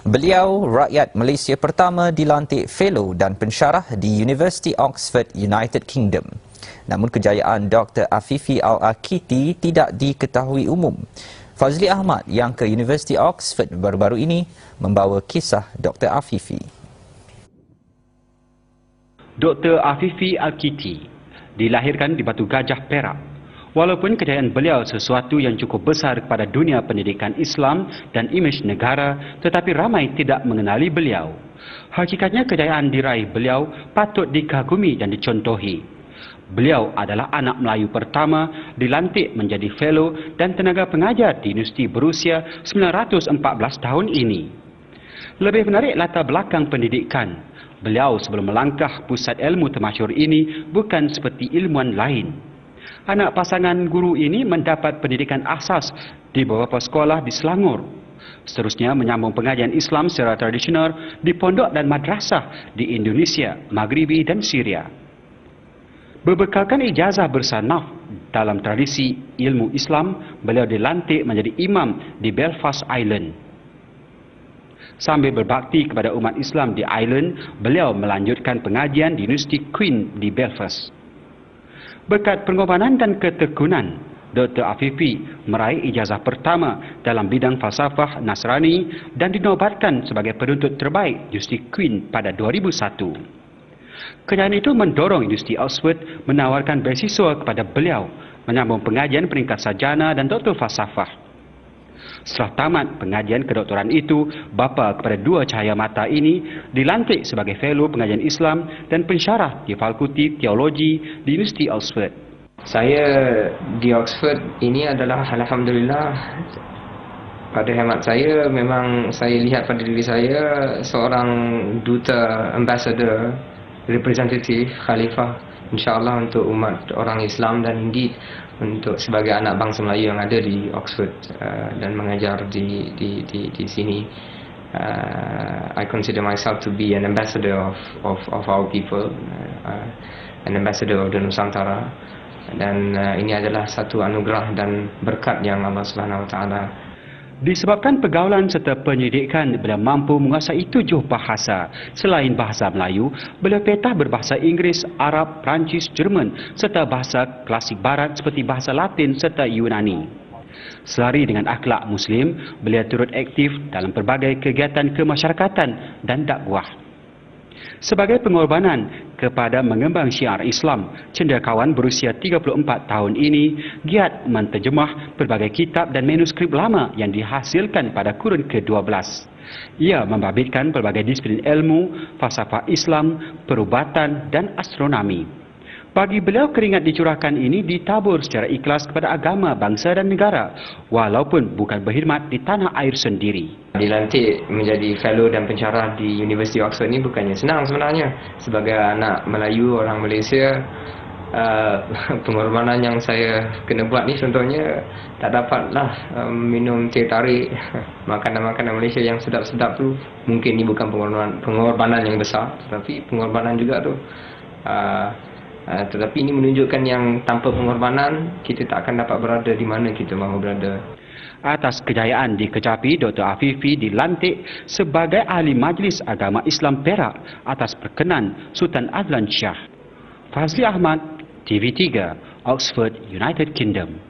Beliau rakyat Malaysia pertama dilantik fellow dan pensyarah di University Oxford, United Kingdom. Namun kejayaan Dr. Afifi Al-Akiti tidak diketahui umum. Fazli Ahmad yang ke University Oxford baru-baru ini membawa kisah Dr. Afifi. Dr. Afifi Al-Akiti dilahirkan di Batu Gajah, Perak. Walaupun kejayaan beliau sesuatu yang cukup besar kepada dunia pendidikan Islam dan imej negara, tetapi ramai tidak mengenali beliau. Hakikatnya kejayaan diraih beliau patut dikagumi dan dicontohi. Beliau adalah anak Melayu pertama dilantik menjadi fellow dan tenaga pengajar di universiti berusia 914 tahun ini. Lebih menarik latar belakang pendidikan. Beliau sebelum melangkah pusat ilmu termasyhur ini bukan seperti ilmuwan lain. Anak pasangan guru ini mendapat pendidikan asas di beberapa sekolah di Selangor. Seterusnya menyambung pengajian Islam secara tradisional di pondok dan madrasah di Indonesia, Maghribi dan Syria. Berbekalkan ijazah bersanaf dalam tradisi ilmu Islam, beliau dilantik menjadi imam di Belfast Island. Sambil berbakti kepada umat Islam di Island, beliau melanjutkan pengajian di Universiti Queen di Belfast. Berkat pengorbanan dan ketekunan, Dr. Afifi meraih ijazah pertama dalam bidang falsafah Nasrani dan dinobatkan sebagai penuntut terbaik Universiti Queen pada 2001. Kejayaan itu mendorong Universiti Oxford menawarkan beasiswa kepada beliau menyambung pengajian peringkat sarjana dan doktor falsafah. Setelah tamat pengajian kedoktoran itu, bapa kepada dua cahaya mata ini dilantik sebagai fellow pengajian Islam dan pensyarah di Fakulti Teologi di Universiti Oxford. Saya di Oxford ini adalah alhamdulillah, pada hemat saya memang saya lihat pada diri saya seorang duta, ambassador, representatif, khalifah insya-Allah untuk umat orang Islam dan indeed untuk sebagai anak bangsa Melayu yang ada di Oxford dan mengajar di sini. I consider myself to be an ambassador of our people, an ambassador of the Nusantara, dan ini adalah satu anugerah dan berkat yang Allah Subhanahu Wa Taala. Disebabkan pergaulan serta pendidikan, beliau mampu menguasai 7 bahasa. Selain bahasa Melayu, beliau petah berbahasa Inggeris, Arab, Perancis, Jerman serta bahasa klasik barat seperti bahasa Latin serta Yunani. Selari dengan akhlak Muslim, beliau turut aktif dalam pelbagai kegiatan kemasyarakatan dan dakwah. Sebagai pengorbanan kepada mengembang syiar Islam, cendekiawan berusia 34 tahun ini giat menterjemah pelbagai kitab dan manuskrip lama yang dihasilkan pada kurun ke-12. Ia membabitkan pelbagai disiplin ilmu, falsafah Islam, perubatan dan astronomi. Bagi beliau, keringat dicurahkan ini ditabur secara ikhlas kepada agama, bangsa dan negara, walaupun bukan berkhidmat di tanah air sendiri. Dilantik menjadi fellow dan pensyarah di University Oxford ini bukannya senang sebenarnya. Sebagai anak Melayu, orang Malaysia, pengorbanan yang saya kena buat ni contohnya tak dapatlah minum teh tarik, makanan-makanan Malaysia yang sedap-sedap tu. Mungkin ini bukan pengorbanan yang besar, tetapi pengorbanan juga tu. Tetapi ini menunjukkan yang tanpa pengorbanan kita tak akan dapat berada di mana kita mahu berada. Atas kejayaan dikecapi, Dr. Afifi dilantik sebagai ahli Majlis Agama Islam Perak atas perkenan Sultan Adlan Shah. Fazli Ahmad, TV3, Oxford, United Kingdom.